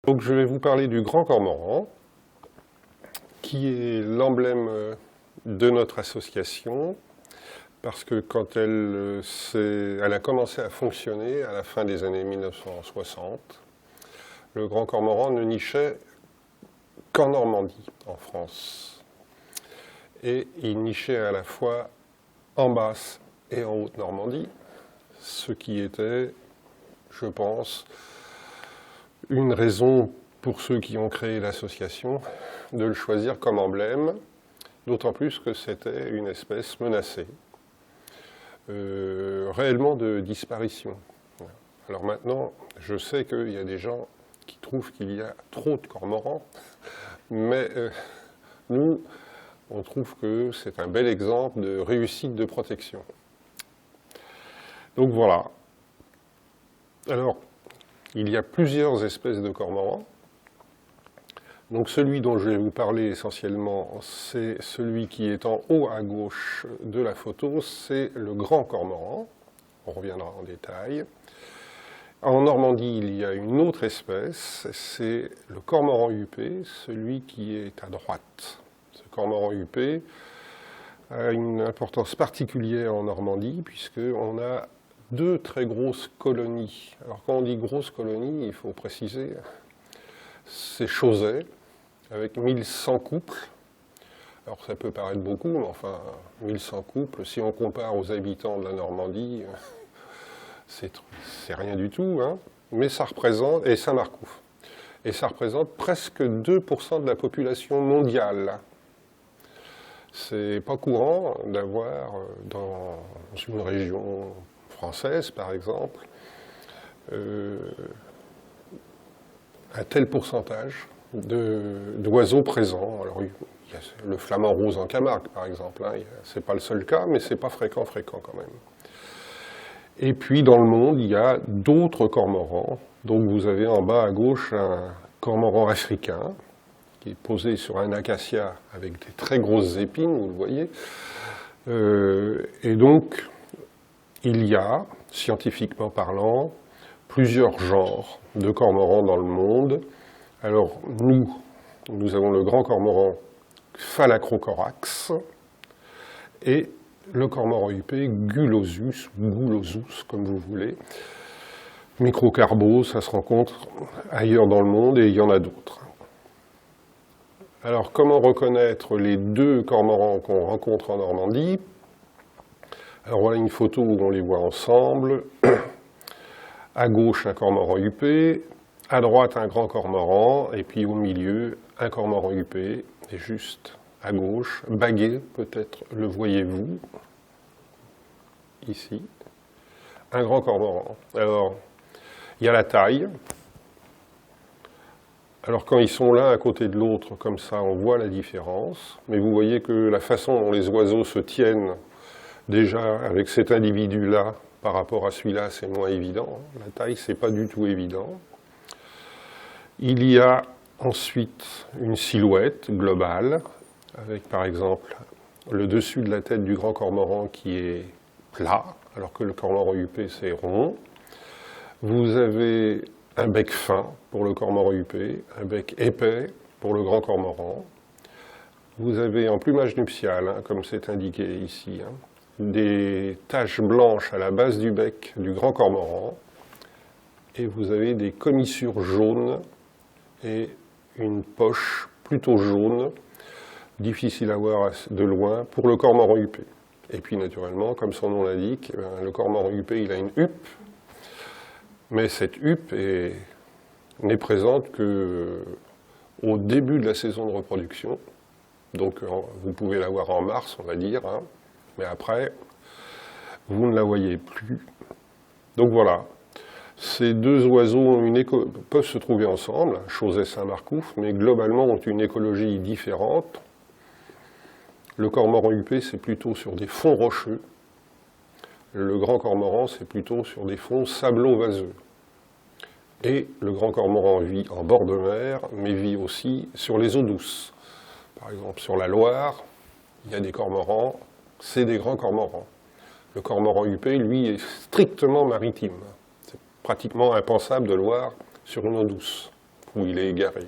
Donc je vais vous parler du grand cormoran, qui est l'emblème de notre association, parce que quand elle a commencé à fonctionner à la fin des années 1960, le grand cormoran ne nichait qu'en Normandie, en France. Et il nichait à la fois en Basse et en Haute-Normandie, ce qui était, je pense, une raison pour ceux qui ont créé l'association de le choisir comme emblème, d'autant plus que c'était une espèce menacée, réellement de disparition. Alors maintenant, je sais qu'il y a des gens qui trouvent qu'il y a trop de cormorans, mais nous, on trouve que c'est un bel exemple de réussite de protection. Donc voilà. Alors, il y a plusieurs espèces de cormorans. Donc celui dont je vais vous parler essentiellement, c'est celui qui est en haut à gauche de la photo, c'est le grand cormoran. On reviendra en détail. En Normandie, il y a une autre espèce, c'est le cormoran huppé, celui qui est à droite. Ce cormoran huppé a une importance particulière en Normandie, puisqu'on a deux très grosses colonies. Alors quand on dit grosses colonies, il faut préciser, c'est Chauzet, avec 1100 couples. Alors ça peut paraître beaucoup, mais enfin, 1100 couples, si on compare aux habitants de la Normandie, c'est rien du tout, hein. Mais ça représente, et Saint-Marcouf, et ça représente presque 2% de la population mondiale. C'est pas courant d'avoir dans une région française, par exemple, un tel pourcentage d'oiseaux présents. Alors, il y a le flamand rose en Camargue, par exemple. Hein. Ce n'est pas le seul cas, mais ce n'est pas fréquent quand même. Et puis, dans le monde, il y a d'autres cormorans. Donc, vous avez en bas à gauche un cormoran africain, qui est posé sur un acacia avec des très grosses épines, vous le voyez. Et donc, il y a, scientifiquement parlant, plusieurs genres de cormorans dans le monde. Alors, nous avons le grand cormoran Phalacrocorax et le cormoran huppé Gulosus, ou Gulosus, comme vous voulez. Microcarbo, ça se rencontre ailleurs dans le monde et il y en a d'autres. Alors, comment reconnaître les deux cormorans qu'on rencontre en Normandie? Alors, voilà une photo où on les voit ensemble. À gauche, un cormoran huppé. À droite, un grand cormoran. Et puis, au milieu, un cormoran huppé. Et juste à gauche, bagué, peut-être le voyez-vous, ici. Un grand cormoran. Alors, il y a la taille. Alors quand ils sont l'un à côté de l'autre, comme ça, on voit la différence. Mais vous voyez que la façon dont les oiseaux se tiennent, déjà avec cet individu-là, par rapport à celui-là, c'est moins évident. La taille, c'est pas du tout évident. Il y a ensuite une silhouette globale, avec par exemple le dessus de la tête du grand cormoran qui est plat, alors que le cormoran huppé, c'est rond. Vous avez un bec fin pour le cormoran huppé, un bec épais pour le grand cormoran. Vous avez en plumage nuptial, hein, comme c'est indiqué ici, hein, des taches blanches à la base du bec du grand cormoran, et vous avez des commissures jaunes et une poche plutôt jaune, difficile à voir de loin, pour le cormoran huppé. Et puis naturellement, comme son nom l'indique, le cormoran huppé, il a une huppe. Mais cette huppe n'est présente qu'au début de la saison de reproduction. Donc vous pouvez la voir en mars, on va dire, hein, mais après, vous ne la voyez plus. Donc voilà, ces deux oiseaux peuvent se trouver ensemble, Chauzet Saint-Marcouf, mais globalement ont une écologie différente. Le cormoran huppé, c'est plutôt sur des fonds rocheux. Le grand cormoran, c'est plutôt sur des fonds sablo-vaseux. Et le grand cormoran vit en bord de mer, mais vit aussi sur les eaux douces. Par exemple, sur la Loire, il y a des cormorans, c'est des grands cormorans. Le cormoran huppé, lui, est strictement maritime. C'est pratiquement impensable de le voir sur une eau douce. où il est égaré.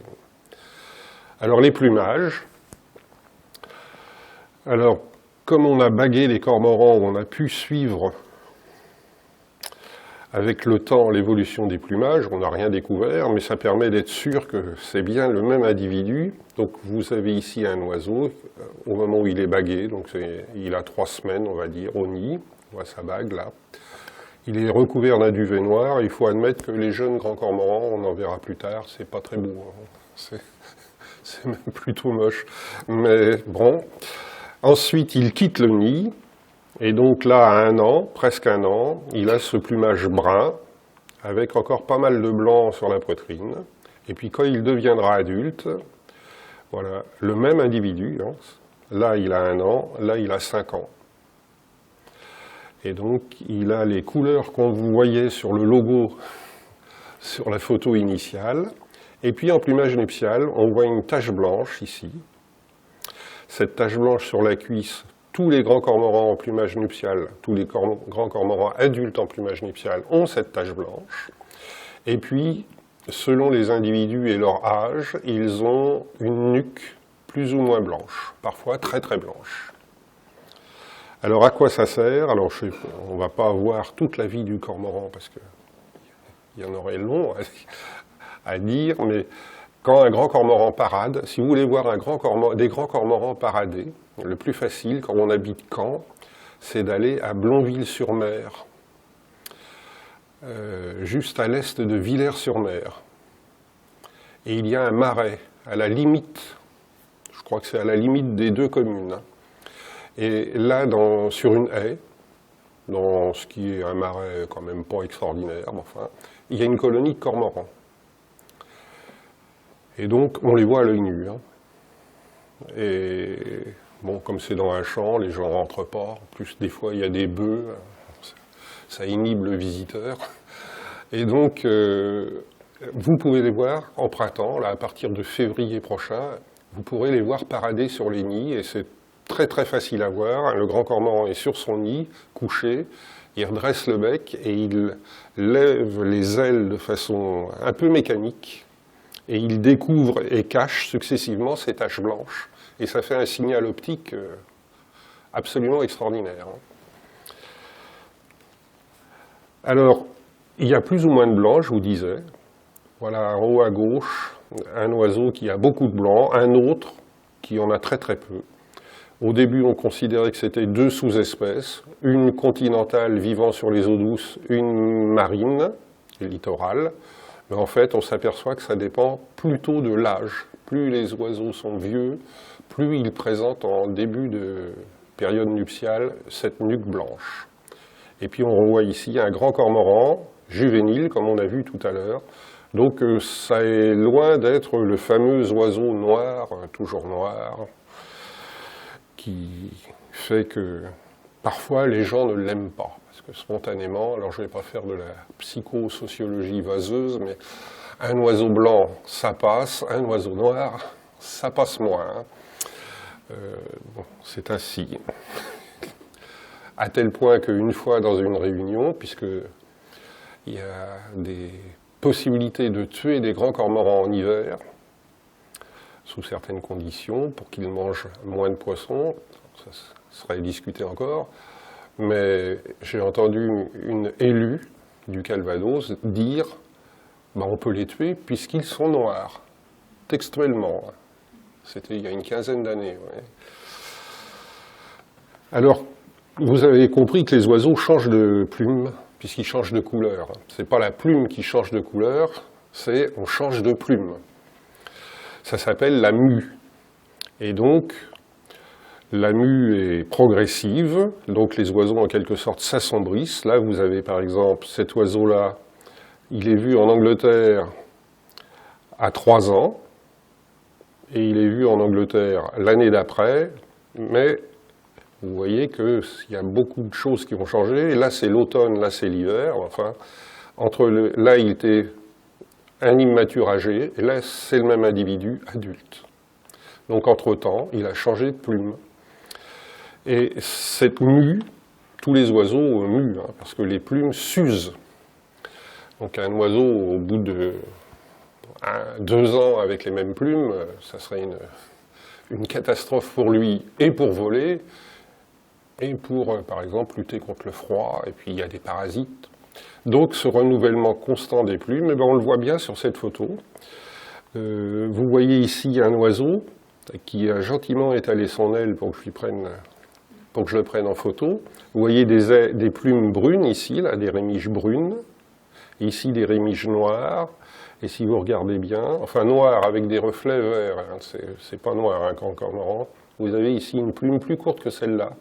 Alors les plumages. Alors, comme on a bagué les cormorans, on a pu suivre avec le temps l'évolution des plumages, on n'a rien découvert, mais ça permet d'être sûr que c'est bien le même individu. Donc vous avez ici un oiseau, au moment où il est bagué, donc il a 3 semaines, on va dire, au nid, on voit sa bague là. Il est recouvert d'un duvet noir, il faut admettre que les jeunes grands cormorans, on en verra plus tard, c'est pas très beau, hein. C'est même plutôt moche, mais bon. Ensuite, il quitte le nid, et donc là, à 1 an, presque 1 an, il a ce plumage brun, avec encore pas mal de blanc sur la poitrine. Et puis quand il deviendra adulte, voilà, le même individu, hein, là il a 1 an, là il a 5 ans. Et donc il a les couleurs qu'on vous voyait sur le logo, sur la photo initiale. Et puis en plumage nuptial, on voit une tache blanche ici. Cette tache blanche sur la cuisse, tous les grands cormorans en plumage nuptial, tous les grands cormorans adultes en plumage nuptial ont cette tache blanche. Et puis, selon les individus et leur âge, ils ont une nuque plus ou moins blanche, parfois très très blanche. Alors à quoi ça sert? Alors on ne va pas voir toute la vie du cormoran parce qu'il y en aurait long à dire, mais quand un grand cormoran parade, si vous voulez voir des grands cormorans parader, le plus facile, quand on habite Caen, c'est d'aller à Blonville-sur-Mer, juste à l'est de Villers-sur-Mer. Et il y a un marais, à la limite, je crois que c'est à la limite des 2 communes. Et là, sur une haie, dans ce qui est un marais quand même pas extraordinaire, mais enfin, il y a une colonie de cormorans. Et donc, on les voit à l'œil nu. Hein. Et bon, comme c'est dans un champ, les gens ne rentrent pas. En plus, des fois, il y a des bœufs. Ça inhibe le visiteur. Et donc, vous pouvez les voir en printemps, là, à partir de février prochain. Vous pourrez les voir parader sur les nids. Et c'est très, très facile à voir. Le grand cormoran est sur son nid, couché. Il redresse le bec et il lève les ailes de façon un peu mécanique. Et il découvre et cache successivement ces taches blanches. Et ça fait un signal optique absolument extraordinaire. Alors, il y a plus ou moins de blanc, je vous disais. Voilà, en haut à gauche, un oiseau qui a beaucoup de blanc, un autre qui en a très très peu. Au début, on considérait que c'était 2 sous-espèces, une continentale vivant sur les eaux douces, une marine, littorale. Mais en fait, on s'aperçoit que ça dépend plutôt de l'âge. Plus les oiseaux sont vieux, plus ils présentent en début de période nuptiale cette nuque blanche. Et puis on voit ici un grand cormoran, juvénile, comme on a vu tout à l'heure. Donc ça est loin d'être le fameux oiseau noir, toujours noir, qui fait que parfois les gens ne l'aiment pas. Parce que spontanément, alors je ne vais pas faire de la psychosociologie vaseuse, mais un oiseau blanc, ça passe, un oiseau noir, ça passe moins. Bon, c'est ainsi. À tel point qu'une fois dans une réunion, puisqu'il y a des possibilités de tuer des grands cormorans en hiver, sous certaines conditions, pour qu'ils mangent moins de poissons, ça serait discuté encore, mais j'ai entendu une élue du Calvados dire on peut les tuer puisqu'ils sont noirs, textuellement. C'était il y a une quinzaine d'années. Ouais. Alors, vous avez compris que les oiseaux changent de plume puisqu'ils changent de couleur. Ce n'est pas la plume qui change de couleur, c'est on change de plume. Ça s'appelle la mue. Et donc, la mue est progressive, donc les oiseaux en quelque sorte s'assombrissent. Là, vous avez par exemple cet oiseau-là, il est vu en Angleterre à 3 ans, et il est vu en Angleterre l'année d'après, mais vous voyez qu'il y a beaucoup de choses qui ont changé. Là, c'est l'automne, là, c'est l'hiver. Enfin, là, il était un immature âgé, et là, c'est le même individu adulte. Donc, entre-temps, il a changé de plume. Et cette mue, tous les oiseaux muent, hein, parce que les plumes s'usent. Donc un oiseau, au bout de 2 ans avec les mêmes plumes, ça serait une catastrophe pour lui et pour voler, et pour, par exemple, lutter contre le froid, et puis il y a des parasites. Donc ce renouvellement constant des plumes, eh ben, on le voit bien sur cette photo. Vous voyez ici un oiseau qui a gentiment étalé son aile pour que je le prenne en photo. Vous voyez des plumes brunes ici, là, des rémiges brunes. Ici, des rémiges noires. Et si vous regardez bien, enfin noir avec des reflets verts, hein, c'est pas noir, un grand cormoran. Vous avez ici une plume plus courte que celle-là.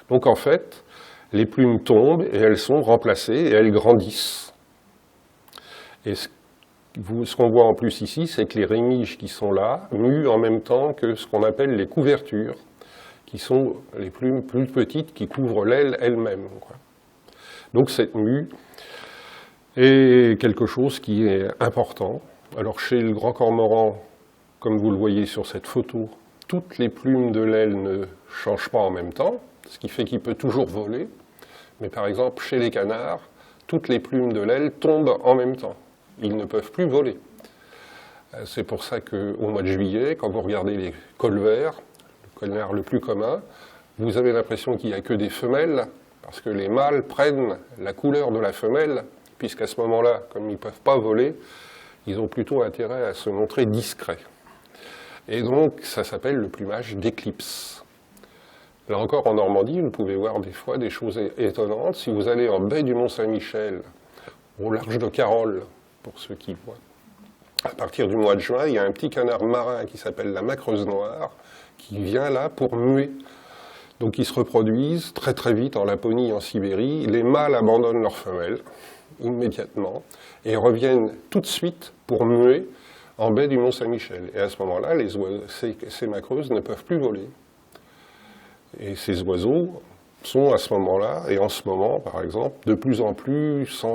Donc en fait, les plumes tombent et elles sont remplacées et elles grandissent. Et ce qu'on voit en plus ici, c'est que les rémiges qui sont là muent en même temps que ce qu'on appelle les couvertures, qui sont les plumes plus petites qui couvrent l'aile elle-même. Donc cette mue est quelque chose qui est important. Alors chez le grand cormoran, comme vous le voyez sur cette photo, toutes les plumes de l'aile ne changent pas en même temps, ce qui fait qu'il peut toujours voler. Mais par exemple, chez les canards, toutes les plumes de l'aile tombent en même temps. Ils ne peuvent plus voler. C'est pour ça qu'au mois de juillet, quand vous regardez les colverts, le canard le plus commun, vous avez l'impression qu'il n'y a que des femelles, parce que les mâles prennent la couleur de la femelle, puisqu'à ce moment-là, comme ils ne peuvent pas voler, ils ont plutôt intérêt à se montrer discrets. Et donc, ça s'appelle le plumage d'éclipse. Là encore, en Normandie, vous pouvez voir des fois des choses étonnantes. Si vous allez en baie du Mont-Saint-Michel, au large de Carole, pour ceux qui voient, à partir du mois de juin, il y a un petit canard marin qui s'appelle la macreuse noire, qui vient là pour muer. Donc ils se reproduisent très très vite en Laponie et en Sibérie. Les mâles abandonnent leurs femelles immédiatement et reviennent tout de suite pour muer en baie du Mont-Saint-Michel. Et à ce moment-là, ces macreuses ne peuvent plus voler. Et ces oiseaux sont à ce moment-là, et en ce moment par exemple, de plus en plus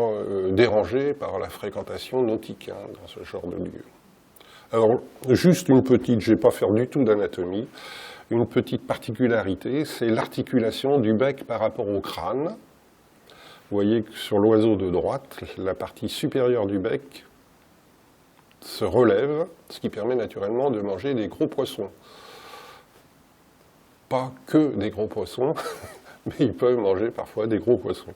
dérangés par la fréquentation nautique dans ce genre de lieu. Alors, juste une petite, je ne vais pas faire du tout d'anatomie, une petite particularité, c'est l'articulation du bec par rapport au crâne. Vous voyez que sur l'oiseau de droite, la partie supérieure du bec se relève, ce qui permet naturellement de manger des gros poissons. Pas que des gros poissons, mais ils peuvent manger parfois des gros poissons.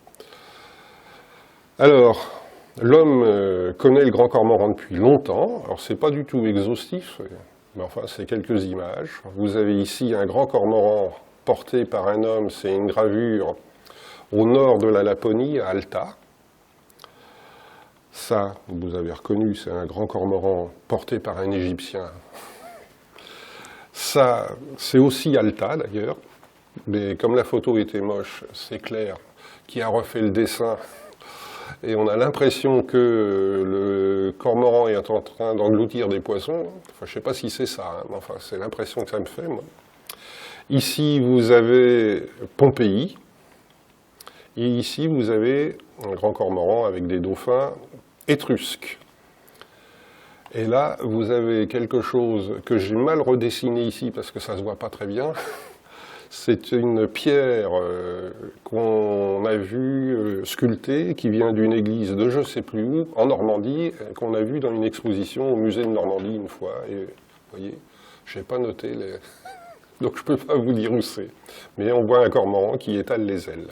Alors, l'homme connaît le grand cormoran depuis longtemps. Alors, ce n'est pas du tout exhaustif, mais enfin, c'est quelques images. Vous avez ici un grand cormoran porté par un homme, c'est une gravure au nord de la Laponie, à Alta. Ça, vous avez reconnu, c'est un grand cormoran porté par un Égyptien. Ça, c'est aussi Alta d'ailleurs, mais comme la photo était moche, c'est clair, qui a refait le dessin, et on a l'impression que le cormoran est en train d'engloutir des poissons. Enfin, je ne sais pas si c'est ça, mais enfin, c'est l'impression que ça me fait, moi. Ici, vous avez Pompéi, et ici, vous avez un grand cormoran avec des dauphins étrusques. Et là, vous avez quelque chose que j'ai mal redessiné ici parce que ça ne se voit pas très bien. C'est une pierre qu'on a vue sculptée, qui vient d'une église de je ne sais plus où, en Normandie, qu'on a vue dans une exposition au musée de Normandie une fois. Et vous voyez, je n'ai pas noté les... Donc je ne peux pas vous dire où c'est. Mais on voit un cormoran qui étale les ailes.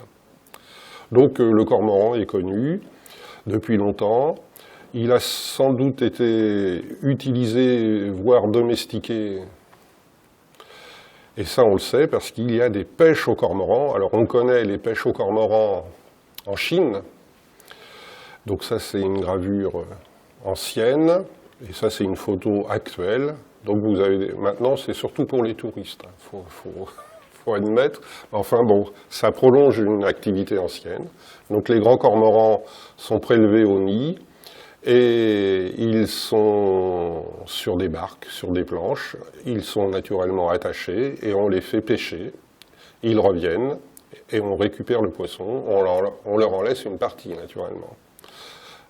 Donc le cormoran est connu depuis longtemps. Il a sans doute été utilisé, voire domestiqué, et ça on le sait parce qu'il y a des pêches au cormoran. Alors on connaît les pêches au cormoran en Chine, donc ça c'est une gravure ancienne, et ça c'est une photo actuelle. Donc vous avez maintenant c'est surtout pour les touristes, faut admettre. Enfin bon, ça prolonge une activité ancienne. Donc les grands cormorans sont prélevés au nid, et ils sont sur des barques, sur des planches, ils sont naturellement attachés et on les fait pêcher. Ils reviennent et on récupère le poisson, on leur en laisse une partie naturellement.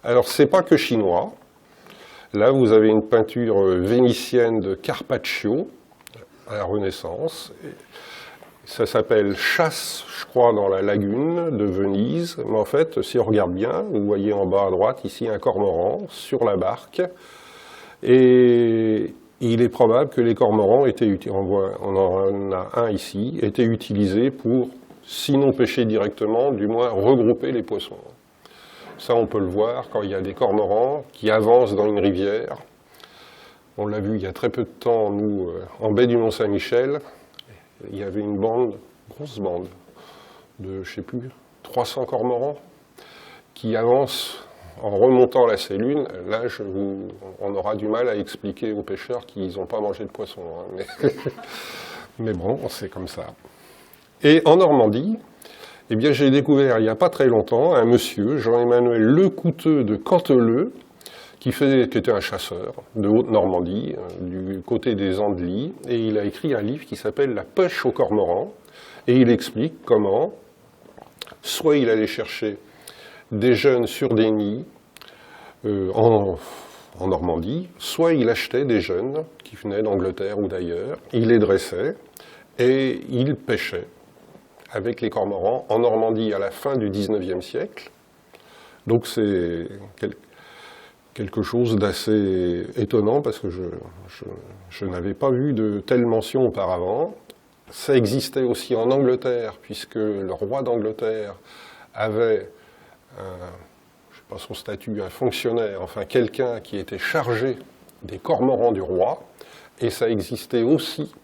Alors c'est pas que chinois, là vous avez une peinture vénitienne de Carpaccio à la Renaissance. Ça s'appelle Chasse, je crois, dans la lagune de Venise. Mais en fait, si on regarde bien, vous voyez en bas à droite, ici, un cormoran sur la barque. Et il est probable que les cormorans étaient, on en a un ici, étaient utilisés pour, sinon pêcher directement, du moins regrouper les poissons. Ça, on peut le voir quand il y a des cormorans qui avancent dans une rivière. On l'a vu il y a très peu de temps, nous, en baie du Mont-Saint-Michel, il y avait une bande, grosse bande, de, je ne sais plus, 300 cormorans qui avancent en remontant la Sélune. Là, on aura du mal à expliquer aux pêcheurs qu'ils n'ont pas mangé de poisson. Hein, mais bon, c'est comme ça. Et en Normandie, eh bien, j'ai découvert il n'y a pas très longtemps un monsieur, Jean-Emmanuel Lecouteux de Canteleu, qui était un chasseur de Haute-Normandie, du côté des Andelys, et il a écrit un livre qui s'appelle « La pêche au cormoran », et il explique comment, soit il allait chercher des jeunes sur des nids en Normandie, soit il achetait des jeunes qui venaient d'Angleterre ou d'ailleurs, il les dressait et il pêchait avec les cormorans en Normandie à la fin du XIXe siècle. Donc c'est quelque chose d'assez étonnant parce que je n'avais pas vu de telle mention auparavant. Ça existait aussi en Angleterre, puisque le roi d'Angleterre avait, je ne sais pas son statut, un fonctionnaire, enfin quelqu'un qui était chargé des cormorans du roi, et ça existait aussi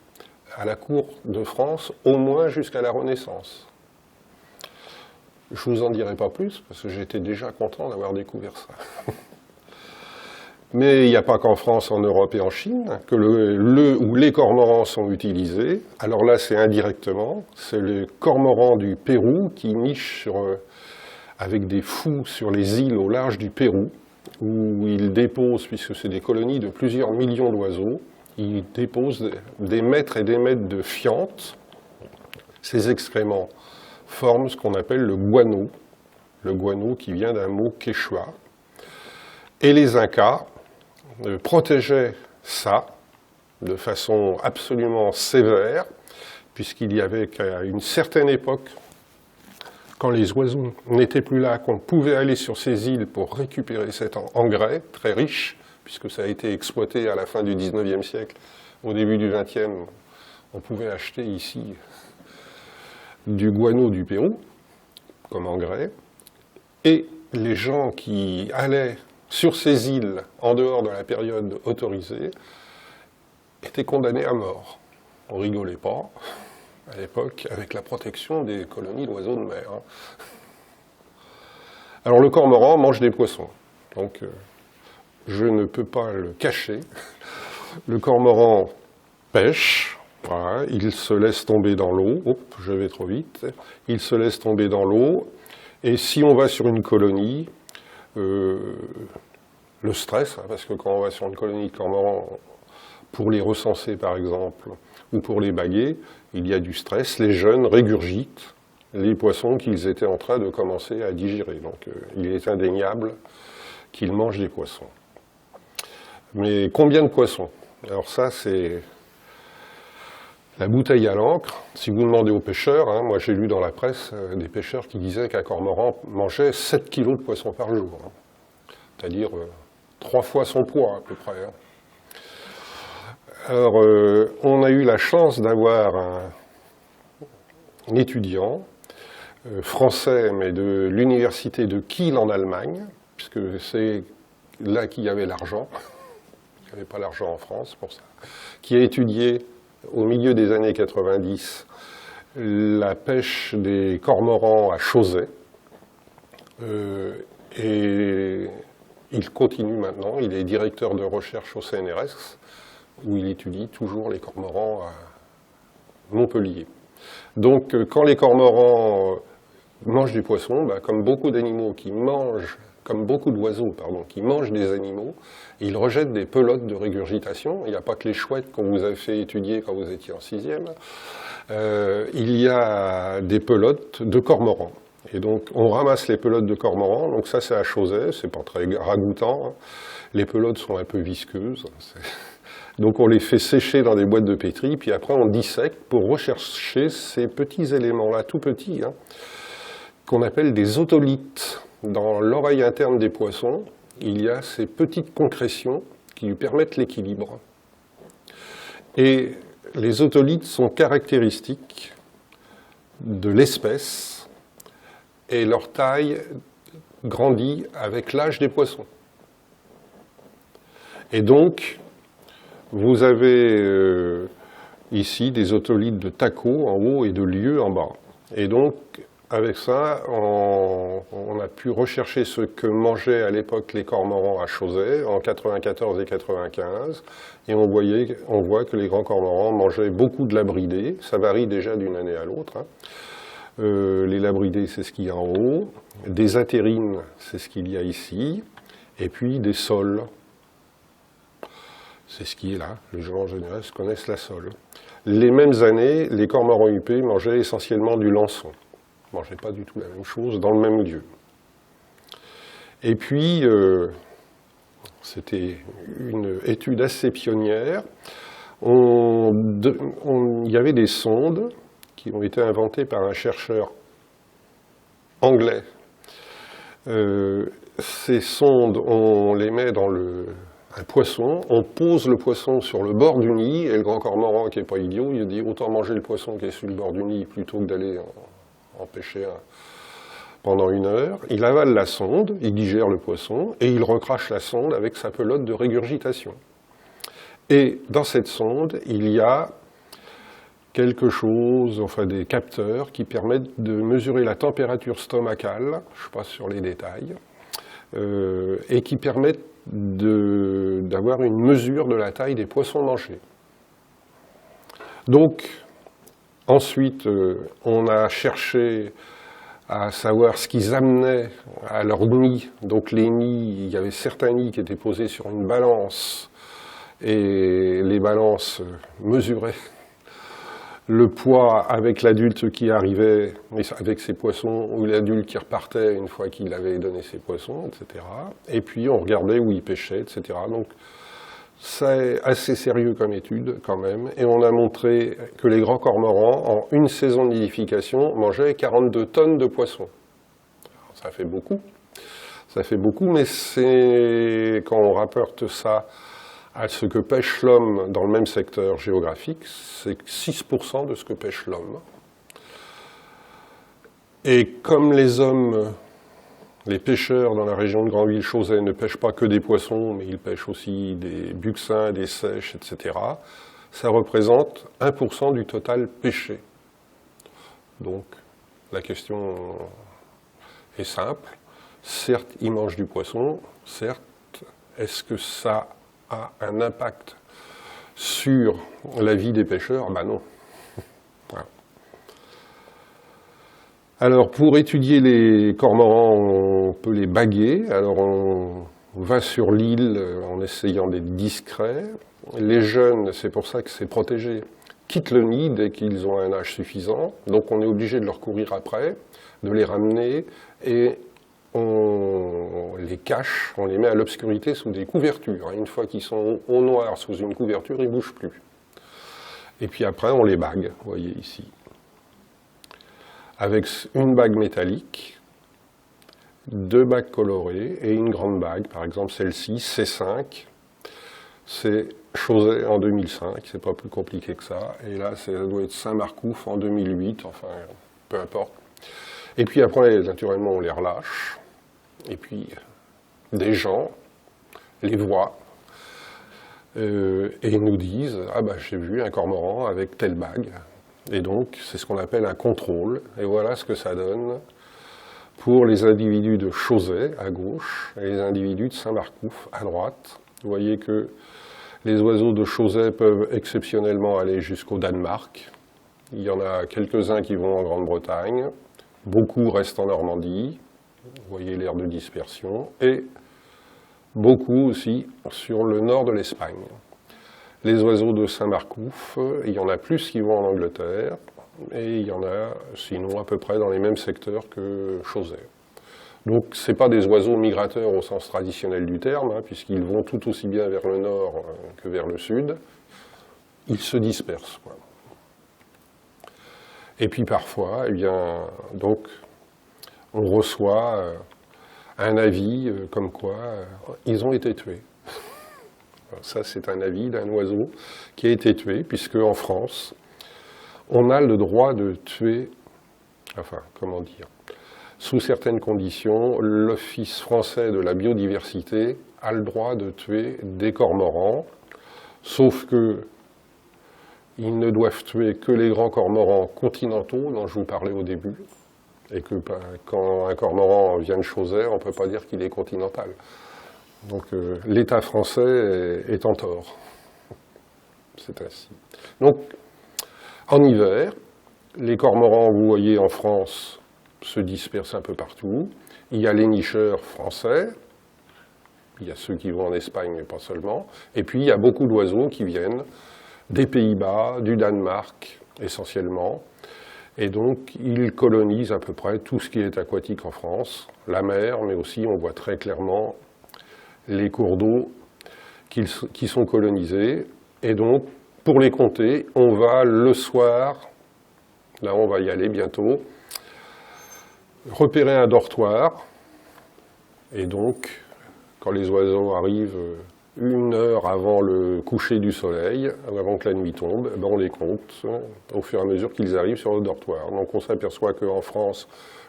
à la cour de France, au moins jusqu'à la Renaissance. Je ne vous en dirai pas plus, parce que j'étais déjà content d'avoir découvert ça. Mais il n'y a pas qu'en France, en Europe et en Chine que où les cormorans sont utilisés. Alors là, c'est indirectement. C'est le cormoran du Pérou qui niche avec des fous sur les îles au large du Pérou, où il dépose, puisque c'est des colonies de plusieurs millions d'oiseaux, il dépose des mètres et des mètres de fientes. Ces excréments forment ce qu'on appelle le guano qui vient d'un mot quechua. Et les Incas protégeaient ça de façon absolument sévère, puisqu'il y avait qu'à une certaine époque, quand les oiseaux n'étaient plus là, qu'on pouvait aller sur ces îles pour récupérer cet engrais très riche, puisque ça a été exploité à la fin du XIXe siècle, au début du XXe, on pouvait acheter ici du guano du Pérou comme engrais, et les gens qui allaient sur ces îles, en dehors de la période autorisée, étaient condamnés à mort. On ne rigolait pas, à l'époque, avec la protection des colonies d'oiseaux de mer. Alors le cormoran mange des poissons, donc je ne peux pas le cacher. Le cormoran pêche, voilà, il se laisse tomber dans l'eau, je vais trop vite, il se laisse tomber dans l'eau, et si on va sur une colonie, le stress, parce que quand on va sur une colonie de cormorans, pour les recenser par exemple, ou pour les baguer, il y a du stress, les jeunes régurgitent les poissons qu'ils étaient en train de commencer à digérer. Donc il est indéniable qu'ils mangent des poissons. Mais combien de poissons? Alors ça, c'est la bouteille à l'encre. Si vous demandez aux pêcheurs, hein, moi j'ai lu dans la presse des pêcheurs qui disaient qu'un cormoran mangeait 7 kilos de poissons par jour. Hein. C'est-à-dire 3 fois son poids à peu près. Hein. Alors, on a eu la chance d'avoir un étudiant français, mais de l'université de Kiel en Allemagne, puisque c'est là qu'il y avait l'argent. Il n'y avait pas l'argent en France pour ça. Qui a étudié au milieu des années 90 la pêche des cormorans à Chauzet. Et il continue maintenant, il est directeur de recherche au CNRS, où il étudie toujours les cormorans à Montpellier. Donc quand les cormorans mangent du poisson, comme beaucoup d'animaux qui mangent, comme beaucoup d'oiseaux, pardon, qui mangent des animaux, ils rejettent des pelotes de régurgitation. Il n'y a pas que les chouettes qu'on vous a fait étudier quand vous étiez en 6e. Il y a des pelotes de cormorans. Et donc on ramasse les pelotes de cormorans, donc ça c'est à Chauzet, c'est pas très ragoûtant. Hein. Les pelotes sont un peu visqueuses. Donc on les fait sécher dans des boîtes de pétri, puis après on dissèque pour rechercher ces petits éléments-là, tout petits, hein, qu'on appelle des otolithes. Dans l'oreille interne des poissons, il y a ces petites concrétions qui lui permettent l'équilibre. Et les otolithes sont caractéristiques de l'espèce et leur taille grandit avec l'âge des poissons. Et donc, vous avez ici des otolithes de Taco en haut et de Lieu en bas. Et donc, avec ça, on a pu rechercher ce que mangeaient à l'époque les cormorans à Chauzet, en 94 et 95, et on voit que les grands cormorans mangeaient beaucoup de labridés, ça varie déjà d'une année à l'autre. Hein. Les labridés, c'est ce qu'il y a en haut, des atérines, c'est ce qu'il y a ici, et puis des sols. C'est ce qui est là, les gens en général connaissent la sole. Les mêmes années, les cormorans huppés mangeaient essentiellement du lançon. Ils ne mangeaient pas du tout la même chose dans le même lieu. Et puis, c'était une étude assez pionnière. Il y avait des sondes qui ont été inventées par un chercheur anglais. Ces sondes, on les met dans un poisson, on pose le poisson sur le bord du nid, et le grand cormoran qui n'est pas idiot, il dit autant manger le poisson qui est sur le bord du nid plutôt que d'aller en pêcher pendant 1 heure. Il avale la sonde, il digère le poisson, et il recrache la sonde avec sa pelote de régurgitation. Et dans cette sonde, il y a quelque chose, enfin des capteurs qui permettent de mesurer la température stomacale, je passe sur les détails, et qui permettent d'avoir une mesure de la taille des poissons mangés. Donc, ensuite, on a cherché à savoir ce qu'ils amenaient à leurs nids. Donc les nids, il y avait certains nids qui étaient posés sur une balance, et les balances mesuraient le poids avec l'adulte qui arrivait, avec ses poissons, ou l'adulte qui repartait une fois qu'il avait donné ses poissons, etc. Et puis on regardait où il pêchait, etc. Donc c'est assez sérieux comme étude quand même. Et on a montré que les grands cormorans, en une saison de nidification, mangeaient 42 tonnes de poissons. Alors, ça fait beaucoup. Ça fait beaucoup, mais c'est quand on rapporte ça à ce que pêche l'homme dans le même secteur géographique, c'est 6% de ce que pêche l'homme. Et comme les hommes, les pêcheurs dans la région de Granville-Chauzet ne pêchent pas que des poissons, mais ils pêchent aussi des buxins, des seiches, etc., ça représente 1% du total pêché. Donc la question est simple. Certes, ils mangent du poisson, certes, est-ce que ça a un impact sur la vie des pêcheurs? Ben non. Voilà. Alors, pour étudier les cormorans, on peut les baguer. Alors, on va sur l'île en essayant d'être discret. Les jeunes, c'est pour ça que c'est protégé, quittent le nid dès qu'ils ont un âge suffisant. Donc, on est obligé de leur courir après, de les ramener, et on les cache, on les met à l'obscurité sous des couvertures. Une fois qu'ils sont au noir sous une couverture, ils ne bougent plus. Et puis après, on les bague, vous voyez ici. Avec une bague métallique, 2 bagues colorées et une grande bague. Par exemple, celle-ci, C5. C'est Chauzet en 2005, c'est pas plus compliqué que ça. Et là, ça doit être Saint-Marcouf en 2008, enfin, peu importe. Et puis après, naturellement, on les relâche. Et puis, des gens les voient et nous disent « Ah ben, j'ai vu un cormoran avec telle bague ». Et donc, c'est ce qu'on appelle un contrôle. Et voilà ce que ça donne pour les individus de Chauzet, à gauche, et les individus de Saint-Marcouf, à droite. Vous voyez que les oiseaux de Chauzet peuvent exceptionnellement aller jusqu'au Danemark. Il y en a quelques-uns qui vont en Grande-Bretagne. Beaucoup restent en Normandie, vous voyez l'aire de dispersion, et beaucoup aussi sur le nord de l'Espagne. Les oiseaux de Saint-Marcouf, il y en a plus qui vont en Angleterre, et il y en a sinon à peu près dans les mêmes secteurs que Chauzet. Donc ce n'est pas des oiseaux migrateurs au sens traditionnel du terme, hein, puisqu'ils vont tout aussi bien vers le nord que vers le sud. Ils se dispersent, quoi. Et puis parfois, eh bien, donc, on reçoit un avis comme quoi ils ont été tués. Alors ça, c'est un avis d'un oiseau qui a été tué, puisque en France, on a le droit de tuer, enfin, comment dire, sous certaines conditions, l'Office français de la biodiversité a le droit de tuer des cormorans, sauf que ils ne doivent tuer que les grands cormorans continentaux dont je vous parlais au début, et que quand un cormoran vient de Chausey, on ne peut pas dire qu'il est continental. Donc l'État français est en tort. C'est ainsi. Donc, en hiver, les cormorans, vous voyez, en France, se dispersent un peu partout. Il y a les nicheurs français, il y a ceux qui vont en Espagne, mais pas seulement. Et puis, il y a beaucoup d'oiseaux qui viennent des Pays-Bas, du Danemark, essentiellement. Et donc, ils colonisent à peu près tout ce qui est aquatique en France, la mer, mais aussi, on voit très clairement les cours d'eau qui sont colonisés. Et donc, pour les compter, on va le soir, là on va y aller bientôt, repérer un dortoir. Et donc, quand les oiseaux arrivent 1 heure avant le coucher du soleil, avant que la nuit tombe, ben on les compte au fur et à mesure qu'ils arrivent sur le dortoir. Donc on s'aperçoit qu'en France,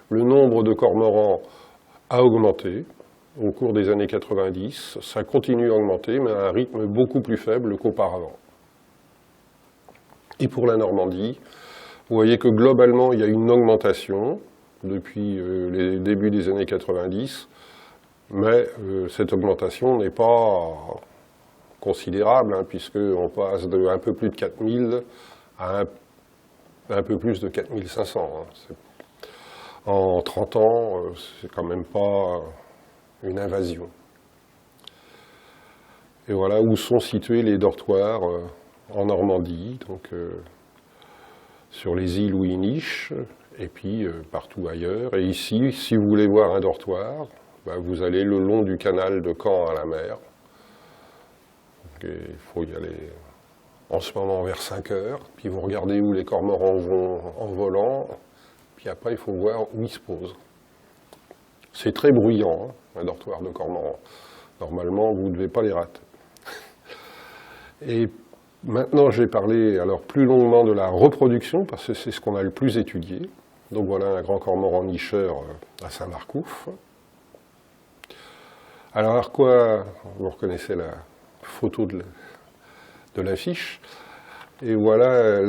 le nombre de cormorans a augmenté au cours des années 90. Ça continue à augmenter, mais à un rythme beaucoup plus faible qu'auparavant. Et pour la Normandie, vous voyez que globalement, il y a une augmentation depuis les débuts des années 90, mais cette augmentation n'est pas considérable, hein, puisqu'on passe de un peu plus de 4000 à un peu plus de 4500. Hein. En 30 ans, c'est quand même pas une invasion. Et voilà où sont situés les dortoirs en Normandie, donc sur les îles où ils nichent, et puis partout ailleurs. Et ici, si vous voulez voir un dortoir, ben, vous allez le long du canal de Caen à la mer. Donc, il faut y aller en ce moment vers 5 heures, puis vous regardez où les cormorans vont en volant, puis après il faut voir où ils se posent. C'est très bruyant, hein, un dortoir de cormorans. Normalement, vous ne devez pas les rater. Et maintenant, je vais parler alors plus longuement de la reproduction, parce que c'est ce qu'on a le plus étudié. Donc voilà un grand cormoran nicheur à Saint-Marcouf. Alors, à quoi vous reconnaissez la photo de l'affiche. Et voilà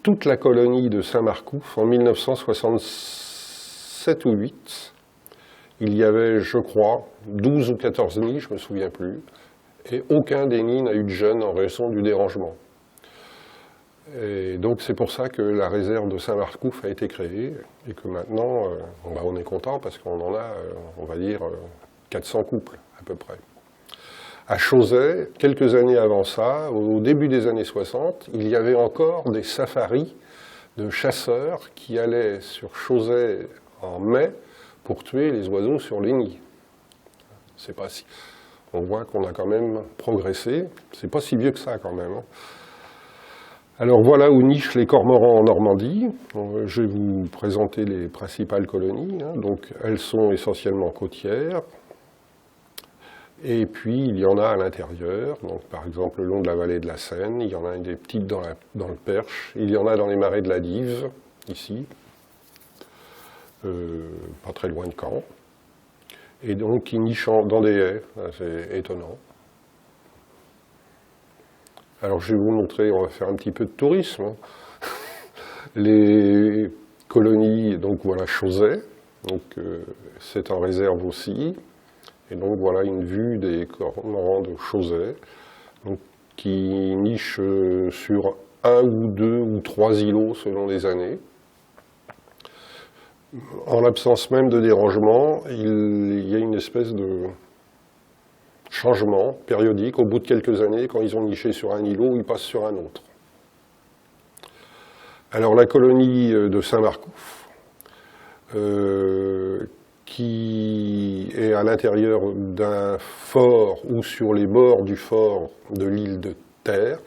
toute la colonie de Saint-Marcouf en 1967 ou 8. Il y avait, je crois, 12 ou 14 nids, je ne me souviens plus, et aucun des nids n'a eu de jeunes en raison du dérangement. Et donc c'est pour ça que la réserve de Saint-Marcouf a été créée, et que maintenant, on est content parce qu'on en a, on va dire, 400 couples à peu près. À Chausey, quelques années avant ça, au début des années 60, il y avait encore des safaris de chasseurs qui allaient sur Chausey en mai pour tuer les oiseaux sur les nids. C'est pas si... On voit qu'on a quand même progressé. C'est pas si vieux que ça quand même. Alors voilà où nichent les cormorans en Normandie. Je vais vous présenter les principales colonies. Donc elles sont essentiellement côtières. Et puis, il y en a à l'intérieur, donc par exemple le long de la vallée de la Seine, il y en a des petites dans le Perche, il y en a dans les marais de la Dive, ici, pas très loin de Caen, et donc qui nichent dans des haies, c'est étonnant. Alors je vais vous montrer, on va faire un petit peu de tourisme, les colonies, donc voilà Chausey, donc c'est en réserve aussi. Et donc voilà une vue des cormorans de Chausey, donc, qui nichent sur 1 ou 2 ou 3 îlots selon les années. En l'absence même de dérangement, il y a une espèce de changement périodique. Au bout de quelques années, quand ils ont niché sur un îlot, ils passent sur un autre. Alors la colonie de Saint-Marcouf, qui est à l'intérieur d'un fort ou sur les bords du fort de l'île de Terre.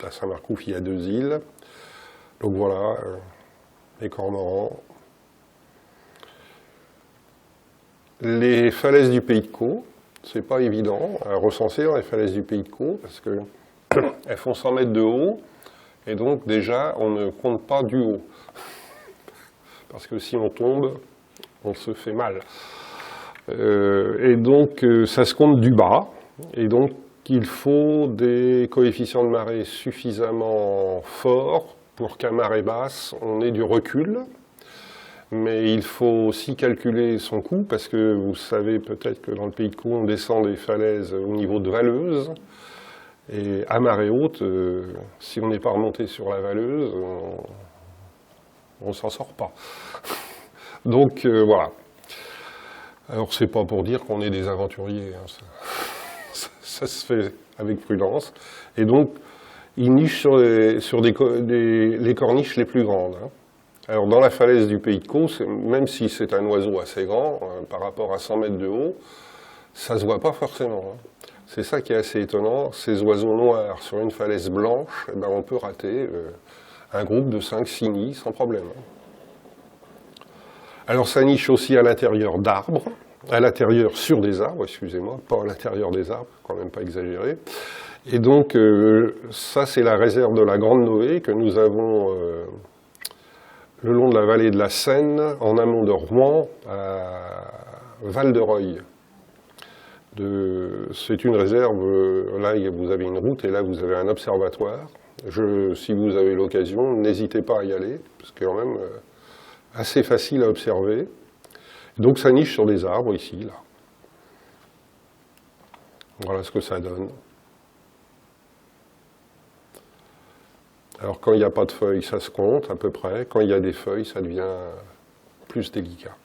À Saint-Marcouf, il y a 2 îles. Donc voilà, les cormorans. Les falaises du Pays de Caux, C'est pas évident à recenser dans les falaises du Pays de Caux, parce qu'elles font 100 mètres de haut, et donc déjà, on ne compte pas du haut. Parce que si on tombe, on se fait mal. Et donc, ça se compte du bas, et donc, il faut des coefficients de marée suffisamment forts pour qu'à marée basse, on ait du recul. Mais il faut aussi calculer son coût, parce que vous savez peut-être que dans le Pays de Caux, on descend des falaises au niveau de Valeuse. Et à marée haute, si on n'est pas remonté sur la Valeuse, on ne s'en sort pas. Donc voilà. Alors c'est pas pour dire qu'on est des aventuriers, hein. Ça se fait avec prudence. Et donc, ils nichent sur les corniches les plus grandes, hein. Alors dans la falaise du Pays de Caux, même si c'est un oiseau assez grand, par rapport à 100 mètres de haut, ça ne se voit pas forcément, hein. C'est ça qui est assez étonnant. Ces oiseaux noirs sur une falaise blanche, eh ben, on peut rater un groupe de 5-6 nids sans problème. Alors ça niche aussi à l'intérieur d'arbres, à l'intérieur sur des arbres, excusez-moi, pas à l'intérieur des arbres, quand même pas exagéré. Et donc ça c'est la réserve de la Grande Noé que nous avons le long de la vallée de la Seine, en amont de Rouen, à Val-de-Reuil. C'est une réserve, là vous avez une route et là vous avez un observatoire. Si vous avez l'occasion, n'hésitez pas à y aller, parce que c'est quand même assez facile à observer. Donc ça niche sur des arbres ici, là. Voilà ce que ça donne. Alors quand il n'y a pas de feuilles, ça se compte à peu près. Quand il y a des feuilles, ça devient plus délicat.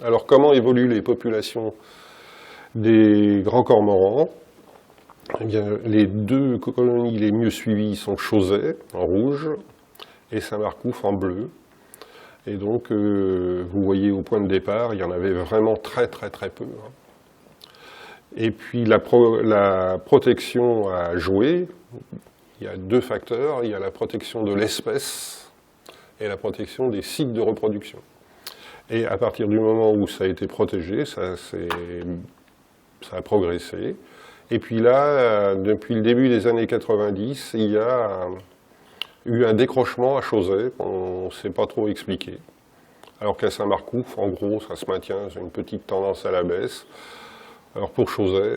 Alors comment évoluent les populations des grands cormorans? Eh bien, les deux colonies les mieux suivies sont Chauzet, en rouge, et Saint-Marcouf, en bleu. Et donc, vous voyez au point de départ, il y en avait vraiment très peu, hein. Et puis la protection à jouer, il y a deux facteurs. Il y a la protection de l'espèce et la protection des sites de reproduction. Et à partir du moment où ça a été protégé, ça a progressé. Et puis là, depuis le début des années 90, il y a eu un décrochement à Chauzet, on ne sait pas trop expliquer. Alors qu'à Saint-Marcouf, en gros, ça se maintient, c'est une petite tendance à la baisse. Alors pour Chauzet,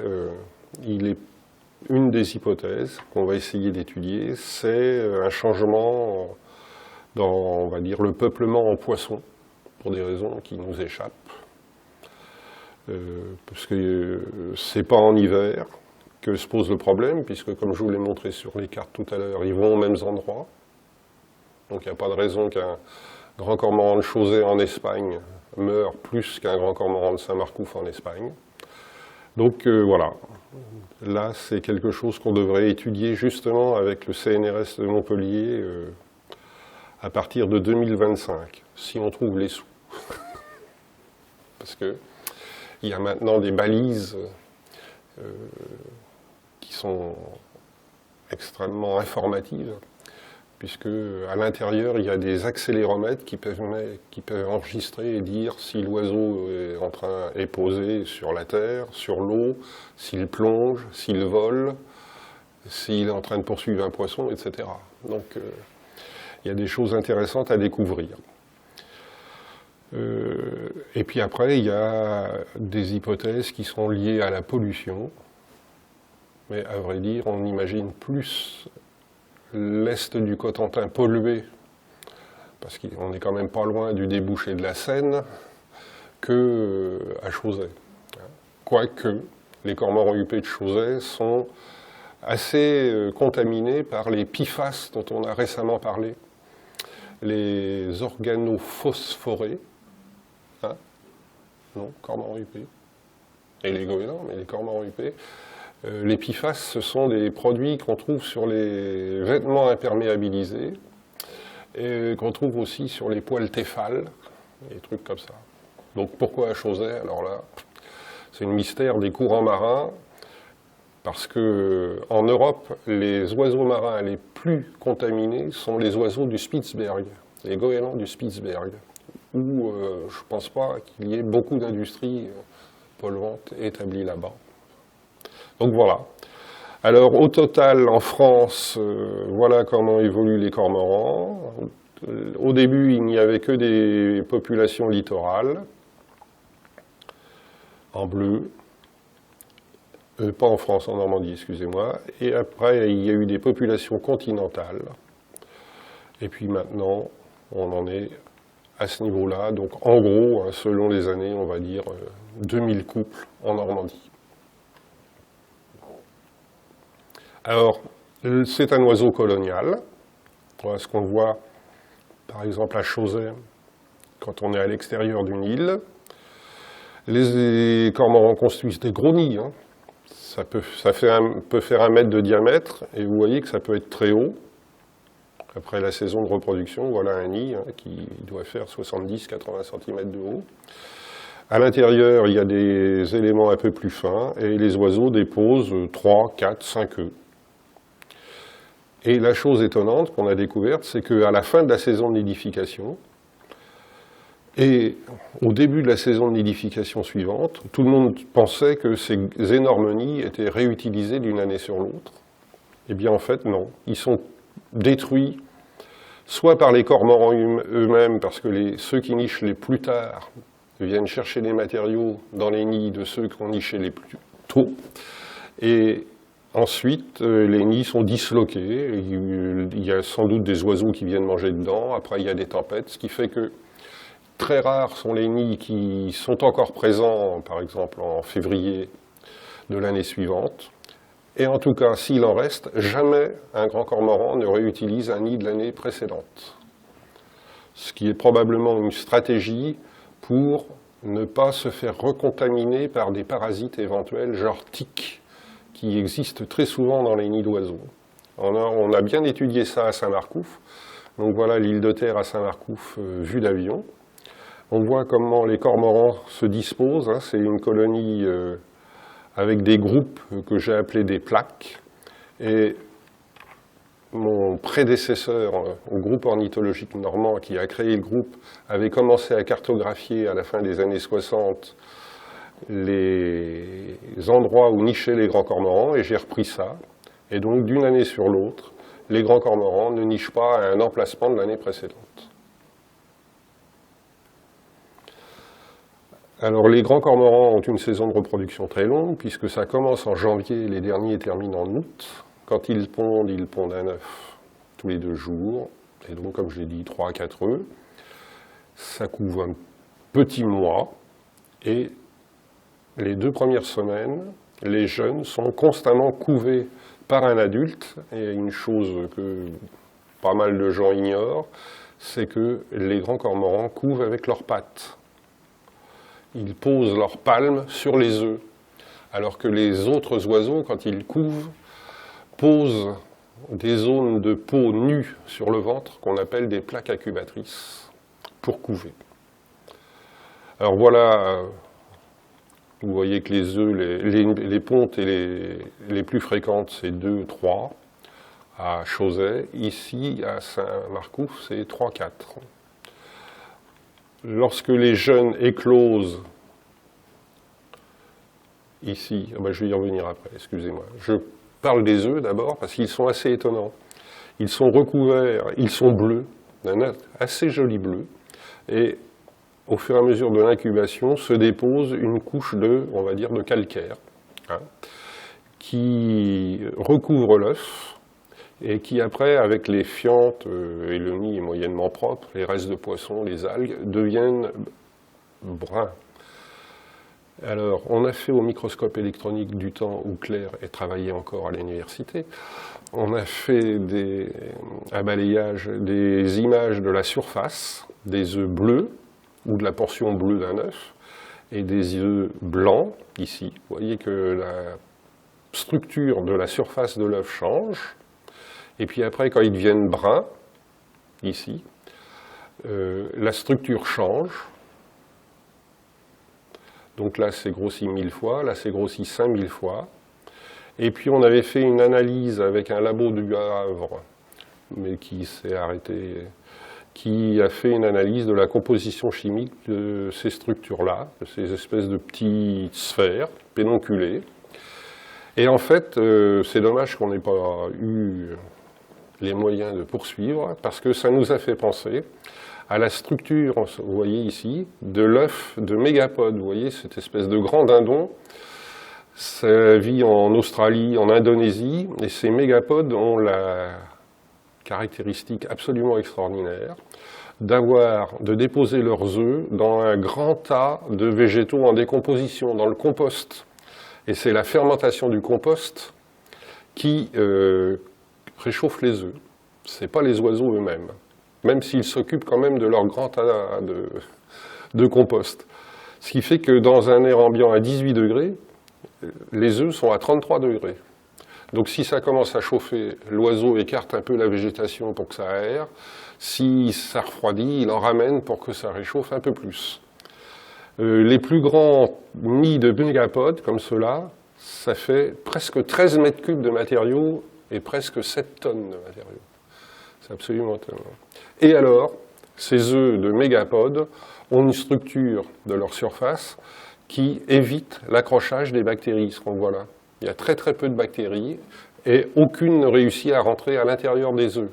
une des hypothèses qu'on va essayer d'étudier, c'est un changement dans, on va dire, le peuplement en poissons, pour des raisons qui nous échappent. Parce que c'est pas en hiver que se pose le problème, puisque comme je vous l'ai montré sur les cartes tout à l'heure, ils vont aux mêmes endroits. Donc il n'y a pas de raison qu'un grand cormoran de Chauzet en Espagne meure plus qu'un grand cormoran de Saint-Marcouf en Espagne. Donc voilà, là c'est quelque chose qu'on devrait étudier justement avec le CNRS de Montpellier à partir de 2025, si on trouve les sous. Parce que il y a maintenant des balises qui sont extrêmement informatives, puisque à l'intérieur, il y a des accéléromètres qui peuvent enregistrer et dire si l'oiseau est posé sur la terre, sur l'eau, s'il plonge, s'il vole, s'il est en train de poursuivre un poisson, etc. Donc, il y a des choses intéressantes à découvrir. Et puis après, il y a des hypothèses qui sont liées à la pollution. Mais à vrai dire, on imagine plus l'est du Cotentin pollué, parce qu'on n'est quand même pas loin du débouché de la Seine, qu'à Chauzet. Quoique, les cormorans huppés de Chauzet sont assez contaminés par les PFAS dont on a récemment parlé, les organophosphorés, hein, non, cormorans huppés, et les goélands, mais les cormorans huppés. Les PFAS, ce sont des produits qu'on trouve sur les vêtements imperméabilisés et qu'on trouve aussi sur les poils téphales, des trucs comme ça. Donc pourquoi à Chauzet? Alors là, c'est le mystère des courants marins, parce que en Europe, les oiseaux marins les plus contaminés sont les oiseaux du Spitzberg, les goélands du Spitzberg, où je ne pense pas qu'il y ait beaucoup d'industries polluantes établies là-bas. Donc voilà. Alors au total, en France, voilà comment évoluent les cormorans. Au début, il n'y avait que des populations littorales, en bleu. Pas en France, en Normandie, excusez-moi. Et après, il y a eu des populations continentales. Et puis maintenant, on en est à ce niveau-là. Donc en gros, hein, selon les années, on va dire 2000 couples en Normandie. Alors, c'est un oiseau colonial. Voilà ce qu'on voit, par exemple, à Chauzet, quand on est à l'extérieur d'une île. Les cormorans construisent des gros nids. Hein. Ça peut faire 1 mètre de diamètre, et vous voyez que ça peut être très haut. Après la saison de reproduction, voilà un nid hein, qui doit faire 70-80 cm de haut. À l'intérieur, il y a des éléments un peu plus fins, et les oiseaux déposent 3, 4, 5 œufs. Et la chose étonnante qu'on a découverte, c'est qu'à la fin de la saison de nidification, et au début de la saison de nidification suivante, tout le monde pensait que ces énormes nids étaient réutilisés d'une année sur l'autre. Eh bien en fait, non. Ils sont détruits soit par les cormorans eux-mêmes, parce que ceux qui nichent les plus tard viennent chercher des matériaux dans les nids de ceux qui ont niché les plus tôt, et ensuite, les nids sont disloqués, il y a sans doute des oiseaux qui viennent manger dedans, après il y a des tempêtes, ce qui fait que très rares sont les nids qui sont encore présents, par exemple en février de l'année suivante. Et en tout cas, s'il en reste, jamais un grand cormoran ne réutilise un nid de l'année précédente. Ce qui est probablement une stratégie pour ne pas se faire recontaminer par des parasites éventuels, genre tiques, qui existent très souvent dans les nids d'oiseaux. On a bien étudié ça à Saint-Marcouf. Donc voilà l'île de Terre à Saint-Marcouf vue d'avion. On voit comment les cormorans se disposent. Hein. C'est une colonie avec des groupes que j'ai appelés des plaques. Et mon prédécesseur au groupe ornithologique normand qui a créé le groupe avait commencé à cartographier à la fin des années 60 les endroits où nichaient les grands cormorans, et j'ai repris ça. Et donc, d'une année sur l'autre, les grands cormorans ne nichent pas à un emplacement de l'année précédente. Alors, les grands cormorans ont une saison de reproduction très longue, puisque ça commence en janvier, les derniers terminent en août. Quand ils pondent un œuf tous les 2 jours, et donc, comme je l'ai dit, 3 à 4 œufs. Ça couvre un petit mois, et les 2 premières semaines, les jeunes sont constamment couvés par un adulte. Et une chose que pas mal de gens ignorent, c'est que les grands cormorans couvent avec leurs pattes. Ils posent leurs palmes sur les œufs, alors que les autres oiseaux, quand ils couvent, posent des zones de peau nues sur le ventre qu'on appelle des plaques incubatrices pour couver. Alors voilà. Vous voyez que les œufs, les pontes les plus fréquentes, c'est 2, 3 à Chauzet. Ici, à Saint-Marcouf, c'est 3, 4. Lorsque les jeunes éclosent, ici, je vais y revenir après, excusez-moi. Je parle des œufs d'abord, parce qu'ils sont assez étonnants. Ils sont recouverts, ils sont bleus, d'un assez joli bleu, et au fur et à mesure de l'incubation, se dépose une couche on va dire, de calcaire, hein, qui recouvre l'œuf, et qui après, avec les fientes, et le nid est moyennement propre, les restes de poissons, les algues, deviennent bruns. Alors, on a fait au microscope électronique du temps où Claire travaillait encore à l'université, on a fait un balayage des images de la surface, des œufs bleus, ou de la portion bleue d'un œuf, et des œufs blancs, ici. Vous voyez que la structure de la surface de l'œuf change, et puis après, quand ils deviennent bruns, ici, la structure change. Donc là, c'est grossi 1000 fois, là, c'est grossi 5000 fois. Et puis, on avait fait une analyse avec un labo du Havre, mais qui s'est arrêté, qui a fait une analyse de la composition chimique de ces structures-là, de ces espèces de petites sphères pédonculées. Et en fait, c'est dommage qu'on n'ait pas eu les moyens de poursuivre, parce que ça nous a fait penser à la structure, vous voyez ici, de l'œuf de mégapode. Vous voyez cette espèce de grand dindon. Ça vit en Australie, en Indonésie, et ces mégapodes ont la caractéristique absolument extraordinaire de déposer leurs œufs dans un grand tas de végétaux en décomposition, dans le compost. Et c'est la fermentation du compost qui réchauffe les œufs. Ce n'est pas les oiseaux eux-mêmes, même s'ils s'occupent quand même de leur grand tas de compost. Ce qui fait que dans un air ambiant à 18 degrés, les œufs sont à 33 degrés. Donc si ça commence à chauffer, l'oiseau écarte un peu la végétation pour que ça aère. Si ça refroidit, il en ramène pour que ça réchauffe un peu plus. Les plus grands nids de mégapodes, comme ceux-là, ça fait presque 13 mètres cubes de matériaux et presque 7 tonnes de matériaux. C'est absolument étonnant. Et alors, ces œufs de mégapodes ont une structure de leur surface qui évite l'accrochage des bactéries, ce qu'on voit là. Il y a très très peu de bactéries et aucune ne réussit à rentrer à l'intérieur des œufs,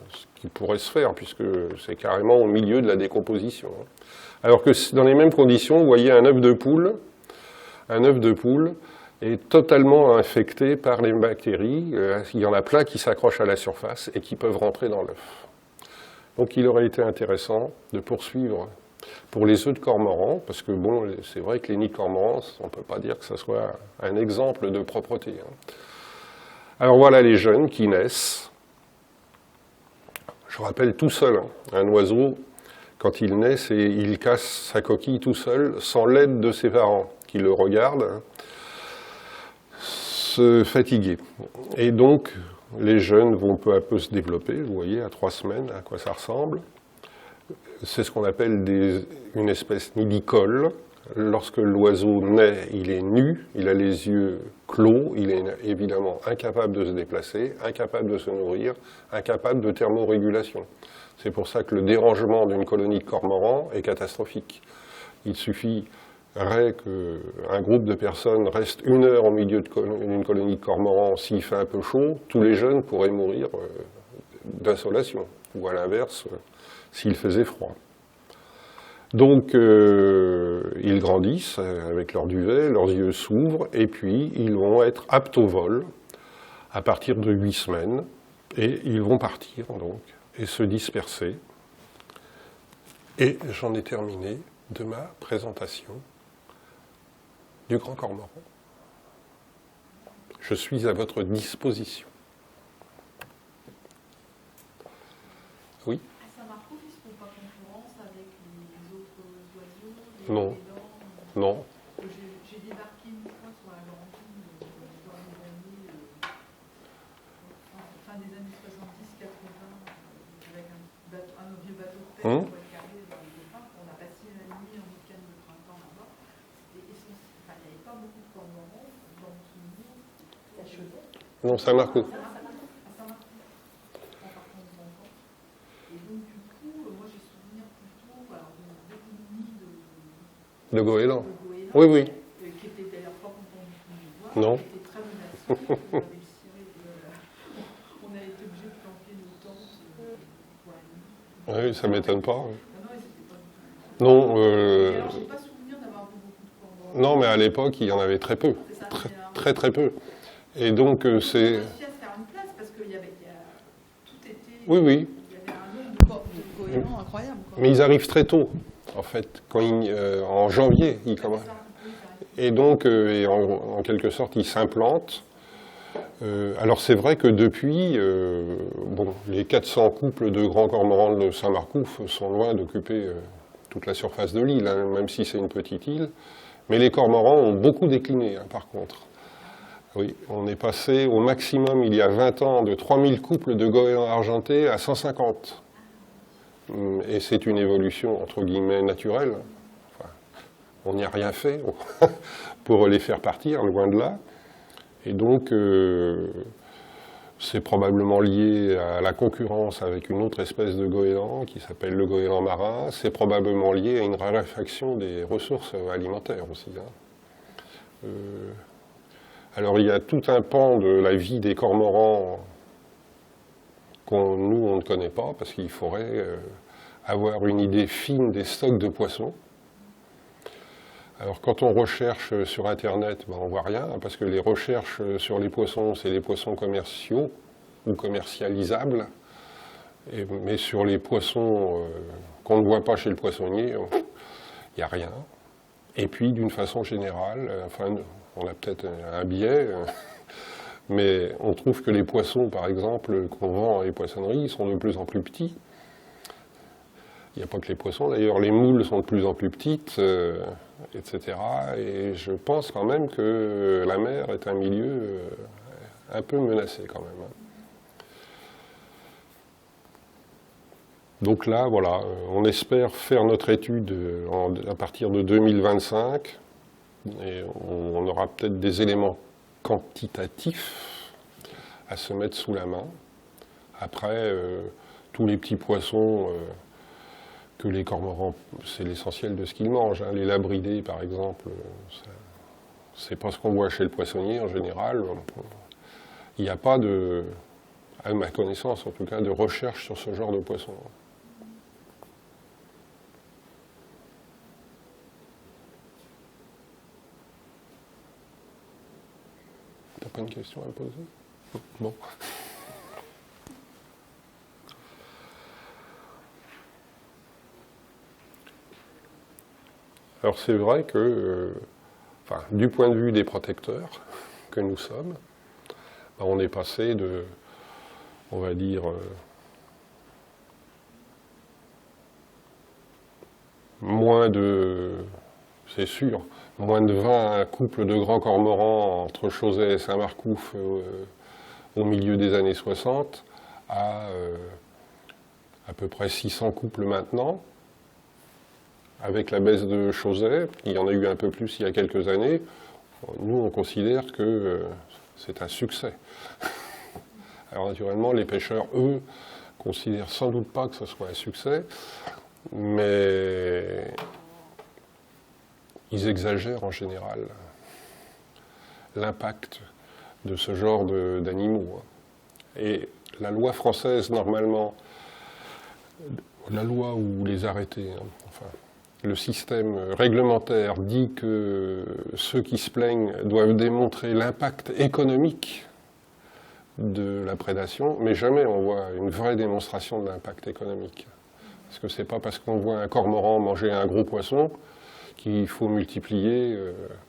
ce qui pourrait se faire puisque c'est carrément au milieu de la décomposition. Alors que dans les mêmes conditions, vous voyez un œuf de poule est totalement infecté par les bactéries. Il y en a plein qui s'accrochent à la surface et qui peuvent rentrer dans l'œuf. Donc il aurait été intéressant de poursuivre pour les œufs de cormoran, parce que bon, c'est vrai que les nids de cormoran, on ne peut pas dire que ce soit un exemple de propreté. Alors voilà les jeunes qui naissent. Je rappelle tout seul, un oiseau, quand il naît, il casse sa coquille tout seul, sans l'aide de ses parents, qui le regardent se fatiguer. Et donc, les jeunes vont peu à peu se développer, vous voyez, à 3 semaines, à quoi ça ressemble. C'est ce qu'on appelle une espèce nidicole. Lorsque l'oiseau naît, il est nu, il a les yeux clos, il est évidemment incapable de se déplacer, incapable de se nourrir, incapable de thermorégulation. C'est pour ça que le dérangement d'une colonie de cormorans est catastrophique. Il suffirait qu'un groupe de personnes reste 1 heure au milieu d'une colonie de cormorans s'il fait un peu chaud, tous les jeunes pourraient mourir d'insolation, ou à l'inverse, s'il faisait froid. Donc, ils grandissent avec leur duvet, leurs yeux s'ouvrent, et puis ils vont être aptes au vol à partir de 8 semaines, et ils vont partir, donc, et se disperser. Et j'en ai terminé de ma présentation du grand cormoran. Je suis à votre disposition. Oui ? Non, non. J'ai débarqué une fois sur la Laurentine dans les années, fin des années 70-80, avec un vieux bateau de pêche pour être carré dans les dauphins. On a passé la nuit en week-end de printemps là-bas. Il n'y avait pas beaucoup de cormorans dans le souvenir. Ça chevette. Non, Saint-Marcou. Et donc, du coup, moi j'ai souvenir plutôt de beaucoup de nids de goéland. Oui, oui. Qui était d'ailleurs pas content du tout de voir. Non. Qui était très menacé. On a été obligé de planquer nos tentes pour la nuit. Oui, ça ne m'étonne pas. Non, ils n'étaient pas du tout. Non. Alors, j'ai pas souvenir d'avoir vu beaucoup de cormorans. Non, mais à l'époque, il y en avait très peu. Ça, très, très peu. Et donc, c'est. On a réussi à se faire une place parce qu'il y avait. Tout était. Oui, oui. Il y avait un nombre de goélands incroyable. Mais ils arrivent très tôt. En fait, en janvier, ils commencent. Et donc, en quelque sorte, ils s'implantent. Alors c'est vrai que depuis, les 400 couples de grands cormorans de Saint-Marcouf sont loin d'occuper toute la surface de l'île, hein, même si c'est une petite île. Mais les cormorans ont beaucoup décliné, hein, par contre. Oui, on est passé au maximum, il y a 20 ans, de 3000 couples de goélands argentés à 150. Et c'est une évolution, entre guillemets, naturelle. Enfin, on n'y a rien fait pour les faire partir, loin de là. Et donc, c'est probablement lié à la concurrence avec une autre espèce de goéland qui s'appelle le goéland marin. C'est probablement lié à une raréfaction des ressources alimentaires aussi. Hein. Alors il y a tout un pan de la vie des cormorans nous, on ne connaît pas, parce qu'il faudrait avoir une idée fine des stocks de poissons. Alors quand on recherche sur Internet, ben, on ne voit rien, parce que les recherches sur les poissons, c'est des poissons commerciaux ou commercialisables. Mais sur les poissons qu'on ne voit pas chez le poissonnier, il n'y a rien. Et puis, d'une façon générale, enfin, on a peut-être un biais, mais on trouve que les poissons, par exemple, qu'on vend à les poissonneries, sont de plus en plus petits. Il n'y a pas que les poissons, d'ailleurs, les moules sont de plus en plus petites, etc. Et je pense quand même que la mer est un milieu un peu menacé quand même. Donc là, voilà, on espère faire notre étude à partir de 2025 et on aura peut-être des éléments quantitatifs à se mettre sous la main. Après, tous les petits poissons que les cormorans, c'est l'essentiel de ce qu'ils mangent. Hein. Les labridés, par exemple, c'est pas ce qu'on voit chez le poissonnier en général. Il n'y a pas de, à ma connaissance en tout cas, de recherche sur ce genre de poissons. T'as pas une question à me poser? Bon. Alors c'est vrai que, enfin, du point de vue des protecteurs que nous sommes, on est passé de, on va dire, moins de, c'est sûr, moins de 20 couples de grands cormorans entre Chauzet et Saint-Marcouf au milieu des années 60 à peu près 600 couples maintenant. Avec la baisse de Chauzet, il y en a eu un peu plus il y a quelques années, nous on considère que c'est un succès. Alors naturellement, les pêcheurs, eux, considèrent sans doute pas que ce soit un succès, mais ils exagèrent en général l'impact de ce genre d'animaux. Et la loi française, normalement, la loi ou les arrêtés, enfin, le système réglementaire dit que ceux qui se plaignent doivent démontrer l'impact économique de la prédation, mais jamais on voit une vraie démonstration de l'impact économique. Parce que c'est pas parce qu'on voit un cormoran manger un gros poisson qu'il faut multiplier,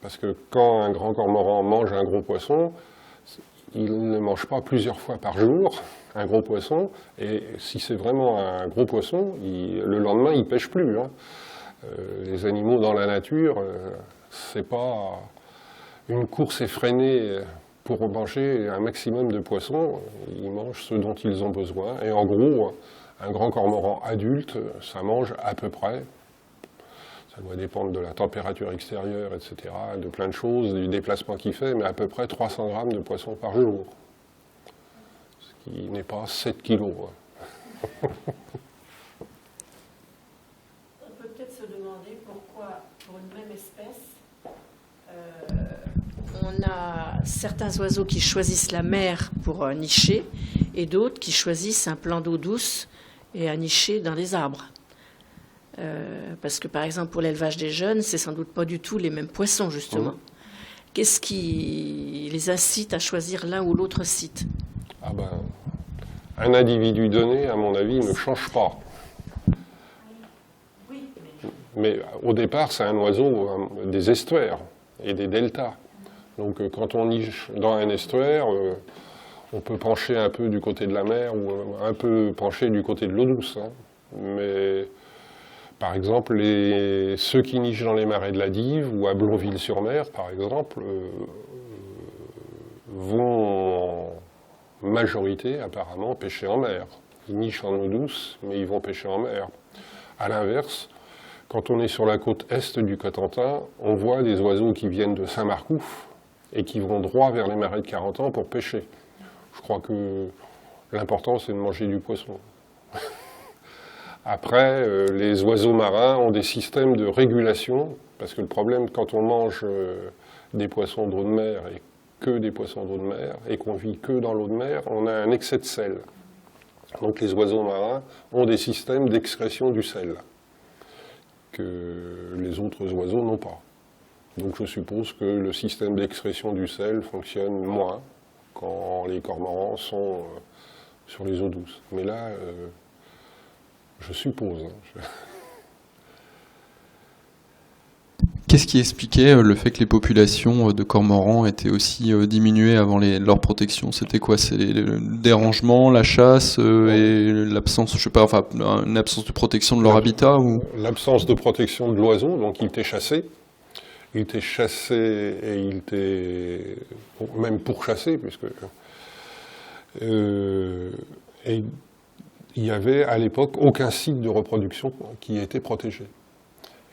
parce que quand un grand cormoran mange un gros poisson, il ne mange pas plusieurs fois par jour un gros poisson, et si c'est vraiment un gros poisson, le lendemain il pêche plus. Hein. Les animaux dans la nature, c'est pas une course effrénée pour manger un maximum de poissons, ils mangent ce dont ils ont besoin, et en gros, un grand cormoran adulte, ça mange à peu près, ça doit dépendre de la température extérieure, etc., de plein de choses, du déplacement qu'il fait, mais à peu près 300 grammes de poisson par jour, ce qui n'est pas 7 kilos. On peut peut-être se demander pourquoi, pour une même espèce, on a certains oiseaux qui choisissent la mer pour nicher et d'autres qui choisissent un plan d'eau douce et à nicher dans les arbres. Parce que, par exemple, pour l'élevage des jeunes, c'est sans doute pas du tout les mêmes poissons, justement. Qu'est-ce qui les incite à choisir l'un ou l'autre site? Ah ben, un individu donné, à mon avis, ne change pas. Oui, mais au départ, c'est un oiseau des estuaires et des deltas. Donc quand on niche dans un estuaire, on peut pencher un peu du côté de la mer ou un peu pencher du côté de l'eau douce. Hein. Mais par exemple, ceux qui nichent dans les marais de la Dive ou à Blonville-sur-Mer, par exemple, vont en majorité apparemment pêcher en mer. Ils nichent en eau douce, mais ils vont pêcher en mer. À l'inverse, quand on est sur la côte est du Cotentin, on voit des oiseaux qui viennent de Saint-Marcouf et qui vont droit vers les marais de Carentan pour pêcher. Je crois que l'important, c'est de manger du poisson. Après, les oiseaux marins ont des systèmes de régulation, parce que le problème, quand on mange des poissons d'eau de mer et que des poissons d'eau de mer et qu'on vit que dans l'eau de mer, on a un excès de sel. Donc les oiseaux marins ont des systèmes d'excrétion du sel que les autres oiseaux n'ont pas. Donc je suppose que le système d'excrétion du sel fonctionne moins quand les cormorans sont sur les eaux douces. Mais là, je suppose. Qu'est-ce qui expliquait le fait que les populations de cormorans étaient aussi diminuées avant leur protection? C'était quoi? C'est le dérangement, la chasse et l'absence, je sais pas, enfin, une absence de protection de leur habitat ou... L'absence de protection de l'oiseau, donc il était chassé. Il était chassé et il était même pourchassé, puisque... et il n'y avait à l'époque aucun site de reproduction qui était protégé.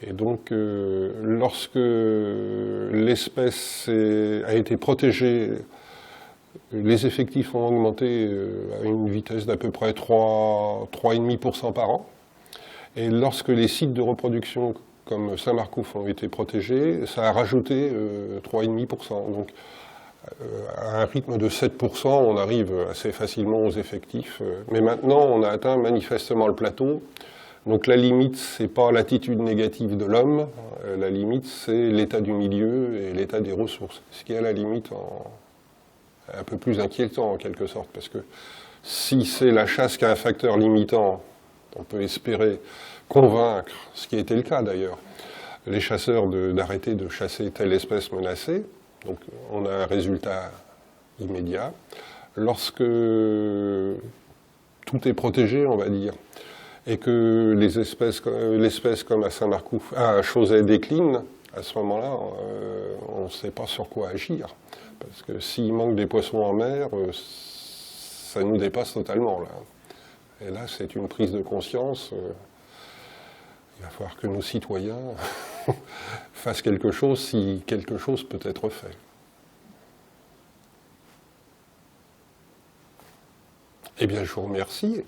Et donc, lorsque l'espèce a été protégée, les effectifs ont augmenté à une vitesse d'à peu près 3,5% par an. Et lorsque les sites de reproduction comme Saint-Marcouf ont été protégés, ça a rajouté 3,5%. Donc, à un rythme de 7%, on arrive assez facilement aux effectifs. Mais maintenant, on a atteint manifestement le plateau. Donc la limite, c'est pas l'attitude négative de l'homme, la limite, c'est l'état du milieu et l'état des ressources. Ce qui est à la limite un peu plus inquiétant en quelque sorte, parce que si c'est la chasse qui a un facteur limitant, on peut espérer convaincre, ce qui était le cas d'ailleurs, les chasseurs d'arrêter de chasser telle espèce menacée. Donc on a un résultat immédiat. Lorsque tout est protégé, on va dire, et que l'espèce comme à Saint-Marcouf, à Chauzet décline, à ce moment-là, on ne sait pas sur quoi agir. Parce que s'il manque des poissons en mer, ça nous dépasse totalement. Là. Et là, c'est une prise de conscience. Il va falloir que nos citoyens fassent quelque chose si quelque chose peut être fait. Eh bien, je vous remercie.